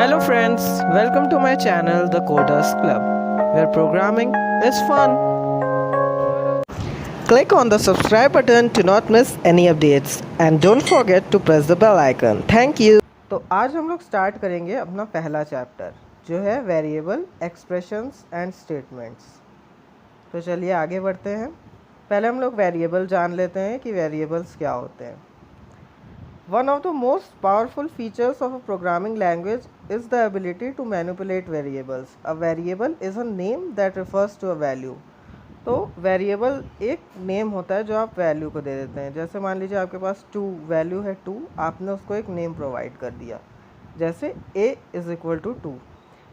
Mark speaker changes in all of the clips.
Speaker 1: Hello friends, welcome to my channel The Coders Club, where programming is fun. Click on the subscribe button to not miss any updates and don't forget to press the bell icon. Thank you. तो आज हम लोग start करेंगे अपना पहला chapter जो है variable expressions and statements. तो चलिए आगे बढ़ते हैं। पहले हम लोग वेरिएबल जान लेते हैं कि वेरिएबल्स क्या होते हैं। One of the most powerful features of a programming language is the ability to manipulate variables. A variable is a name that refers to a value. तो वेरिएबल एक नेम होता है जो आप वैल्यू को दे देते हैं। जैसे मान लीजिए आपके पास 2 वैल्यू है 2, आपने उसको एक नेम प्रोवाइड कर दिया, जैसे a is equal to 2।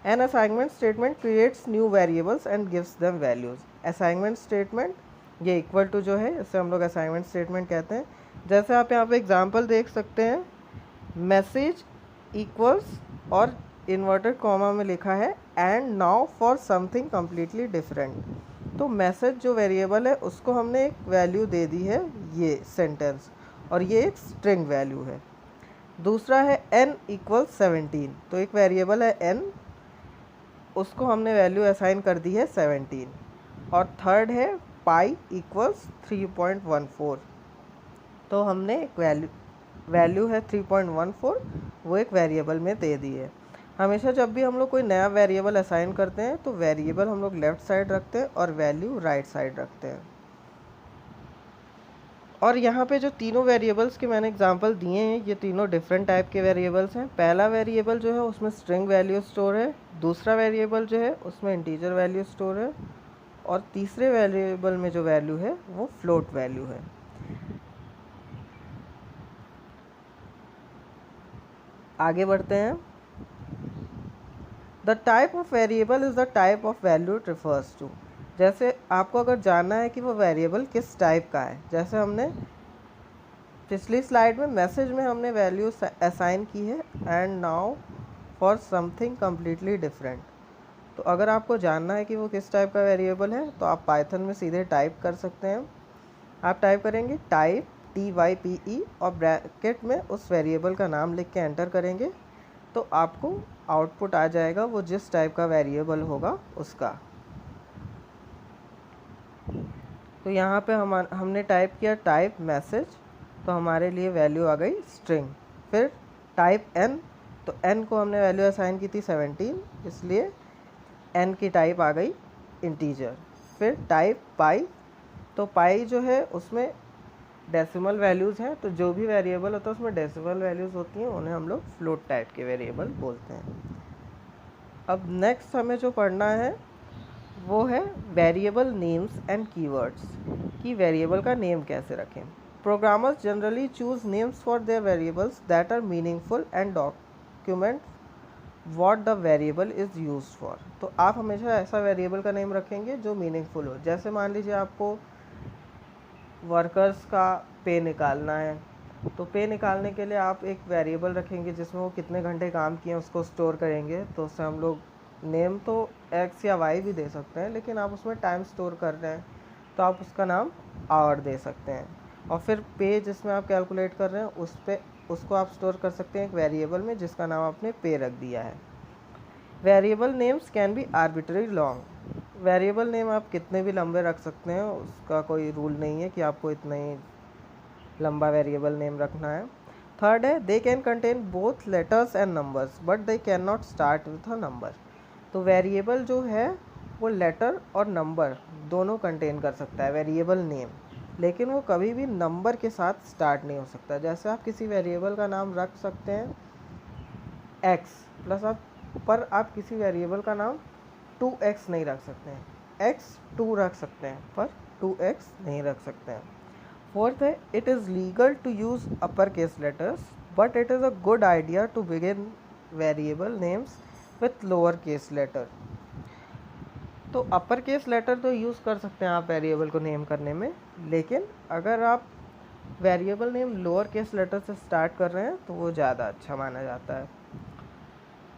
Speaker 1: An assignment statement creates new variables and gives them values. Assignment statement ये इक्वल टू जो है इससे हम लोग असाइनमेंट स्टेटमेंट कहते हैं। जैसे आप यहाँ पे एग्जांपल देख सकते हैं, मैसेज इक्वल्स और इन्वर्टेड कॉमा में लिखा है and now for something completely different. तो मैसेज जो वेरिएबल है उसको हमने एक वैल्यू दे दी है ये सेंटेंस, और ये एक स्ट्रिंग वैल्यू है। दूसरा है n इक्वल्स 17, तो एक वेरिएबल है n, उसको हमने वैल्यू असाइन कर दी है 17। और थर्ड है पाई इक्वल्स 3.14, तो हमने एक वैल्यू है 3.14, वो एक वेरिएबल में दे दी है। हमेशा जब भी हम लोग कोई नया वेरिएबल असाइन करते हैं तो वेरिएबल हम लोग लेफ़्ट साइड रखते हैं और वैल्यू राइट साइड रखते हैं। और यहाँ पे जो तीनों वेरिएबल्स के मैंने एग्जांपल दिए हैं, ये तीनों डिफरेंट टाइप के वेरिएबल्स हैं। पहला वेरिएबल जो है उसमें स्ट्रिंग वैल्यू स्टोर है, दूसरा वेरिएबल जो है उसमें इंटीजर वैल्यू स्टोर है, और तीसरे वेरिएबल में जो वैल्यू है वो फ्लोट वैल्यू है। आगे बढ़ते हैं। The type of variable is the type of value it refers to. जैसे आपको अगर जानना है कि वो वेरिएबल किस टाइप का है, जैसे हमने पिछली स्लाइड में मैसेज में हमने वैल्यू असाइन की है and now for something completely different. तो अगर आपको जानना है कि वो किस टाइप का वेरिएबल है तो आप पाइथन में सीधे टाइप कर सकते हैं। आप टाइप करेंगे टाइप TYPE और ब्रैकेट में उस वेरिएबल का नाम लिख के एंटर करेंगे तो आपको आउटपुट आ जाएगा वो जिस टाइप का वेरिएबल होगा उसका। तो यहाँ पे हमने टाइप किया टाइप मैसेज, तो हमारे लिए वैल्यू आ गई स्ट्रिंग। फिर टाइप n, तो n को हमने वैल्यू असाइन की थी 17, इसलिए n की टाइप आ गई इंटीजर। फिर टाइप पाई, तो पाई जो है उसमें डेसिमल वैल्यूज़ हैं, तो जो भी वेरिएबल होता है उसमें डेसिमल वैल्यूज़ होती हैं, उन्हें हम लोग फ्लोट टाइप के वेरिएबल बोलते हैं। अब नेक्स्ट हमें जो पढ़ना है वो है वेरिएबल नेम्स एंड कीवर्ड्स, कि वेरिएबल का नेम कैसे रखें। Programmers generally choose names for their variables that are meaningful and document what the variable is used for. तो आप हमेशा ऐसा वेरिएबल का नेम रखेंगे जो मीनिंगफुल हो। जैसे मान लीजिए आपको वर्कर्स का पे निकालना है, तो पे निकालने के लिए आप एक वेरिएबल रखेंगे जिसमें वो कितने घंटे काम किए उसको स्टोर करेंगे। तो उससे हम लोग नेम तो x या y भी दे सकते हैं, लेकिन आप उसमें टाइम स्टोर कर रहे हैं तो आप उसका नाम आवर दे सकते हैं। और फिर पे जिसमें आप कैलकुलेट कर रहे हैं उसको आप स्टोर कर सकते हैं एक वेरिएबल में जिसका नाम आपने पे रख दिया है। Variable names can be arbitrary long. Variable name आप कितने भी लंबे रख सकते हैं, उसका कोई रूल नहीं है कि आपको इतना ही लंबा वेरिएबल नेम रखना है। थर्ड है they can contain both letters and numbers but they can not start with a number. तो वेरिएबल जो है वो लेटर और नंबर दोनों कंटेन कर सकता है वेरिएबल नेम, लेकिन वो कभी भी नंबर के साथ स्टार्ट नहीं हो सकता। जैसे आप किसी वेरिएबल का नाम रख सकते हैं x प्लस पर आप किसी वेरिएबल का नाम 2x नहीं रख सकते हैं। x2 रख सकते हैं पर 2x नहीं रख सकते हैं। फोर्थ है it is legal to use upper case letters but it is a good idea to begin variable names with lower case letter. तो अपर केस लेटर तो यूज़ कर सकते हैं आप वेरिएबल को नेम करने में, लेकिन अगर आप variable name lower case letter से स्टार्ट कर रहे हैं तो वो ज़्यादा अच्छा माना जाता है।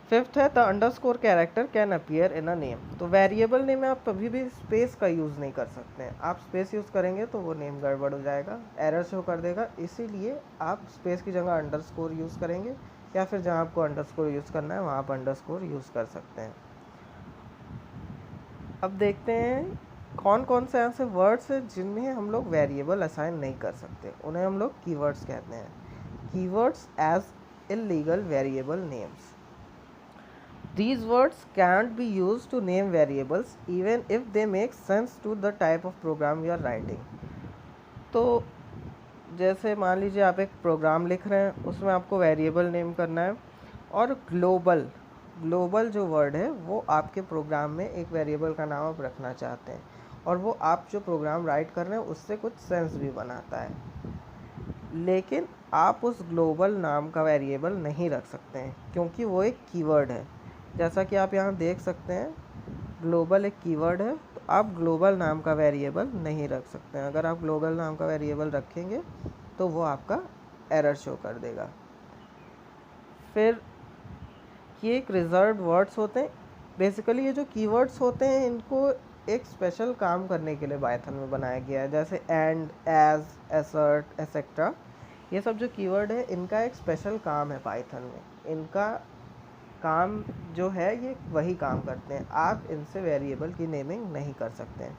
Speaker 1: फिफ्थ है the underscore character can appear in a name. तो वेरिएबल नेम में आप कभी भी स्पेस का यूज़ नहीं कर सकते हैं। आप स्पेस यूज़ करेंगे तो वो नेम गड़बड़ हो जाएगा, एरर शो कर देगा। इसीलिए आप स्पेस की जगह अंडरस्कोर यूज़ करेंगे या फिर जहाँ आपको अंडरस्कोर यूज़ करना है वहाँ आप अंडरस्कोर यूज़ कर सकते हैं। अब देखते हैं कौन कौन से ऐसे वर्ड्स हैं जिनमें हम लोग वेरिएबल असाइन नहीं कर सकते, उन्हें हम लोग कीवर्ड्स कहते हैं। Keywords as illegal variable names. These words can't be used to name variables even if they make sense to the type of program you are writing. तो जैसे मान लीजिए आप एक प्रोग्राम लिख रहे हैं, उसमें आपको वेरिएबल नेम करना है और ग्लोबल जो वर्ड है वो आपके प्रोग्राम में एक वेरिएबल का नाम आप रखना चाहते हैं और वो आप जो प्रोग्राम राइट कर रहे हैं उससे कुछ सेंस भी बनाता है, लेकिन आप उस ग्लोबल नाम का वेरिएबल नहीं रख सकते हैं क्योंकि वो एक कीवर्ड है। जैसा कि आप यहाँ देख सकते हैं ग्लोबल एक कीवर्ड है, तो आप ग्लोबल नाम का वेरिएबल नहीं रख सकते हैं। अगर आप ग्लोबल नाम का वेरिएबल रखेंगे तो वो आपका एरर शो कर देगा। फिर ये एक रिजर्व्ड वर्ड्स होते हैं। बेसिकली ये जो कीवर्ड्स होते हैं इनको एक स्पेशल काम करने के लिए पाइथन में बनाया गया है, जैसे एंड, एज, एसर्ट, एसेट्रा। ये सब जो कीवर्ड है इनका एक स्पेशल काम है पाइथन में। इनका काम जो है ये वही काम करते हैं, आप इनसे वेरिएबल की नेमिंग नहीं कर सकते हैं।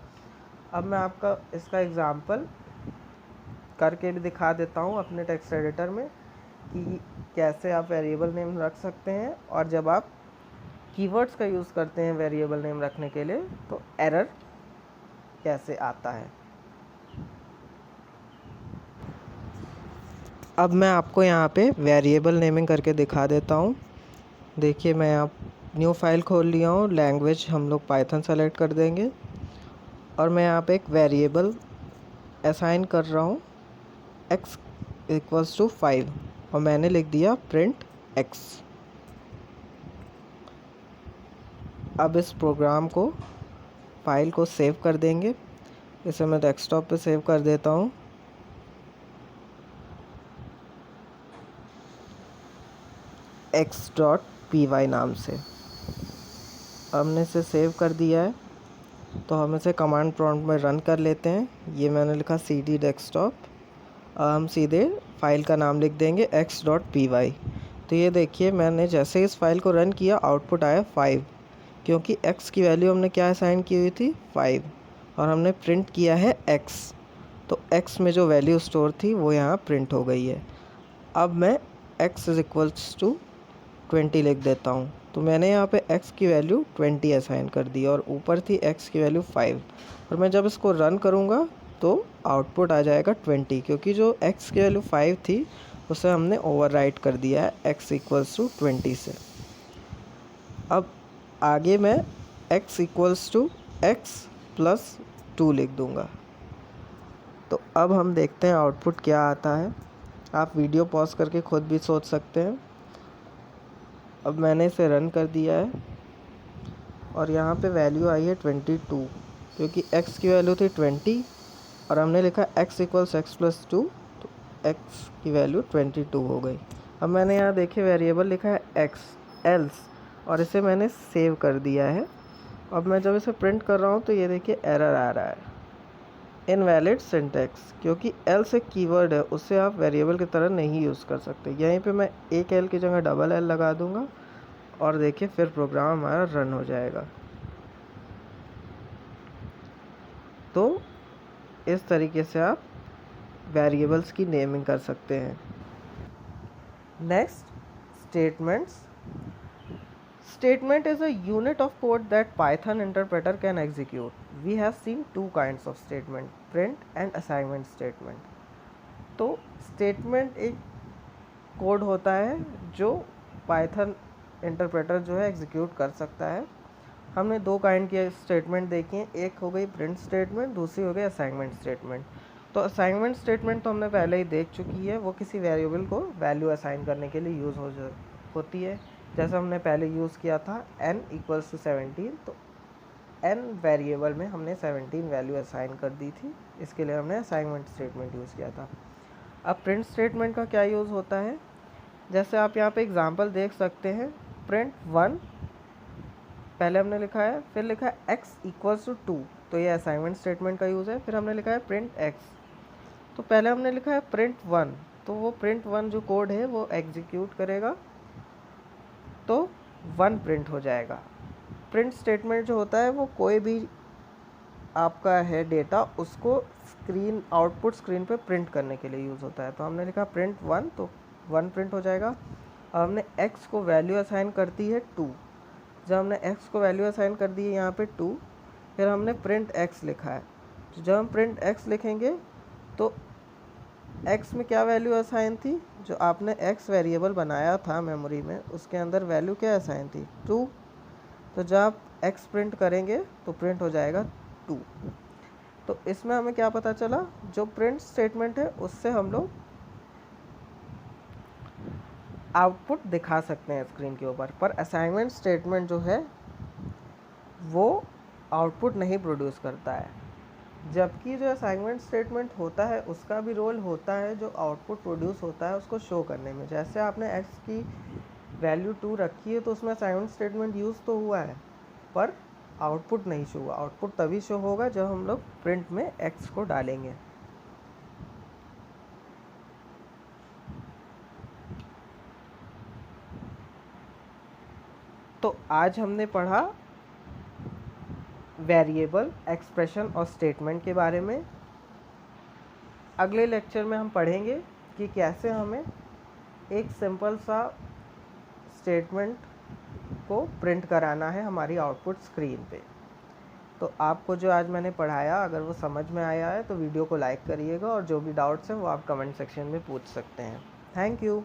Speaker 1: अब मैं आपका इसका एग्ज़ाम्पल करके भी दिखा देता हूँ अपने टेक्स्ट एडिटर में कि कैसे आप वेरिएबल नेम रख सकते हैं, और जब आप कीवर्ड्स का यूज़ करते हैं वेरिएबल नेम रखने के लिए तो एरर कैसे आता है। अब मैं आपको यहाँ पे वेरिएबल नेमिंग करके दिखा देता हूँ। देखिए मैं यहाँ न्यू फाइल खोल लिया हूँ, लैंग्वेज हम लोग पाइथन सेलेक्ट कर देंगे और मैं यहाँ पे एक वेरिएबल असाइन कर रहा हूँ x इक्वल्स टू 5 और मैंने लिख दिया प्रिंट x। अब इस प्रोग्राम को फाइल को सेव कर देंगे। इसे मैं डेस्कटॉप पे सेव कर देता हूँ। x.py नाम से हमने इसे सेव कर दिया है, तो हम इसे कमांड प्रॉम्प्ट में रन कर लेते हैं। ये मैंने लिखा cd डेस्कटॉप, हम सीधे फाइल का नाम लिख देंगे x.py। तो ये देखिए मैंने जैसे इस फाइल को रन किया आउटपुट आया 5, क्योंकि x की वैल्यू हमने क्या असाइन की हुई थी 5 और हमने प्रिंट किया है x, तो x में जो वैल्यू स्टोर थी वो यहाँ प्रिंट हो गई है। अब मैं x इज इक्वल्स टू 20 लिख देता हूँ, तो मैंने यहाँ पे x की वैल्यू 20 असाइन कर दी और ऊपर थी x की वैल्यू 5, और मैं जब इसको रन करूँगा तो आउटपुट आ जाएगा 20, क्योंकि जो x की वैल्यू 5 थी उसे हमने ओवरराइट कर दिया है x इक्वल्स टू 20 से। अब आगे मैं x equals to x plus 2 लिख दूँगा। तो अब हम देखते हैं आउटपुट क्या आता है। आप वीडियो पॉज करके खुद भी सोच सकते हैं। अब मैंने इसे रन कर दिया है और यहाँ पे वैल्यू आई है 22, क्योंकि x की वैल्यू थी 20 और हमने लिखा x इक्वल्स x प्लस 2, तो x की वैल्यू 22 हो गई। अब मैंने यहाँ देखिए वेरिएबल लिखा है x एल्स और इसे मैंने सेव कर दिया है। अब मैं जब इसे प्रिंट कर रहा हूँ तो ये देखिए एरर आ रहा है, इनवैलिड सिंटैक्स, क्योंकि एल्स एक कीवर्ड है, उससे आप वेरिएबल की तरह नहीं यूज़ कर सकते। यहीं पे मैं एक एल की जगह डबल एल लगा दूंगा और देखिए फिर प्रोग्राम हमारा रन हो जाएगा। तो इस तरीके से आप वेरिएबल्स की नेमिंग कर सकते हैं। Next, statements. Statement is a unit of code that Python interpreter can execute. We have seen two kinds of statement, print and assignment statement. तो statement एक कोड होता है जो Python इंटरप्रेटर जो है एग्जीक्यूट कर सकता है। हमने दो काइंड की स्टेटमेंट देखी हैं, एक हो गई प्रिंट स्टेटमेंट, दूसरी हो गई असाइनमेंट स्टेटमेंट। तो असाइनमेंट स्टेटमेंट तो हमने पहले ही देख चुकी है, वो किसी वेरिएबल को वैल्यू असाइन करने के लिए यूज़ होती है। जैसे हमने पहले यूज़ किया था n इक्वल्स टू 17, तो n वेरिएबल में हमने 17 वैल्यू असाइन कर दी थी, इसके लिए हमने असाइनमेंट स्टेटमेंट यूज़ किया था। अब प्रिंट स्टेटमेंट का क्या यूज़ होता है, जैसे आप यहाँ पे एग्जांपल देख सकते हैं, प्रिंट 1 पहले हमने लिखा है, फिर लिखा है x इक्वल्स टू 2, तो ये असाइनमेंट स्टेटमेंट का यूज़ है। फिर हमने लिखा है प्रिंट x, तो पहले हमने लिखा है प्रिंट 1, तो वो प्रिंट 1 जो कोड है वो एग्जीक्यूट करेगा तो 1 प्रिंट हो जाएगा। प्रिंट स्टेटमेंट जो होता है वो कोई भी आपका है डेटा उसको स्क्रीन आउटपुट स्क्रीन पे प्रिंट करने के लिए यूज़ होता है। तो हमने लिखा प्रिंट 1 तो 1 प्रिंट हो जाएगा। अब हमने x को वैल्यू असाइन कर दी है 2। जब हमने x को वैल्यू असाइन कर दी है यहाँ पे 2, फिर हमने प्रिंट x लिखा है। तो जब हम प्रिंट x लिखेंगे तो x में क्या वैल्यू असाइन थी, जो आपने x वेरिएबल बनाया था मेमोरी में उसके अंदर वैल्यू क्या असाइन थी 2। तो जब आप x प्रिंट करेंगे तो प्रिंट हो जाएगा 2। तो इसमें हमें क्या पता चला, जो प्रिंट स्टेटमेंट है उससे हम लोग आउटपुट दिखा सकते हैं स्क्रीन के ऊपर, पर असाइनमेंट स्टेटमेंट जो है वो आउटपुट नहीं प्रोड्यूस करता है। जबकि जो असाइनमेंट स्टेटमेंट होता है उसका भी रोल होता है जो आउटपुट प्रोड्यूस होता है उसको शो करने में। जैसे आपने x की वैल्यू 2 रखी है तो उसमें असाइनमेंट स्टेटमेंट यूज़ तो हुआ है पर आउटपुट नहीं शो हुआ। आउटपुट तभी शो होगा जब हम लोग प्रिंट में x को डालेंगे। तो आज हमने पढ़ा वेरिएबल, एक्सप्रेशन और स्टेटमेंट के बारे में। अगले लेक्चर में हम पढ़ेंगे कि कैसे हमें एक सिंपल सा स्टेटमेंट को प्रिंट कराना है हमारी आउटपुट स्क्रीन पे। तो आपको जो आज मैंने पढ़ाया अगर वो समझ में आया है तो वीडियो को लाइक करिएगा और जो भी डाउट्स हैं वो आप कमेंट सेक्शन में पूछ सकते हैं। Thank you.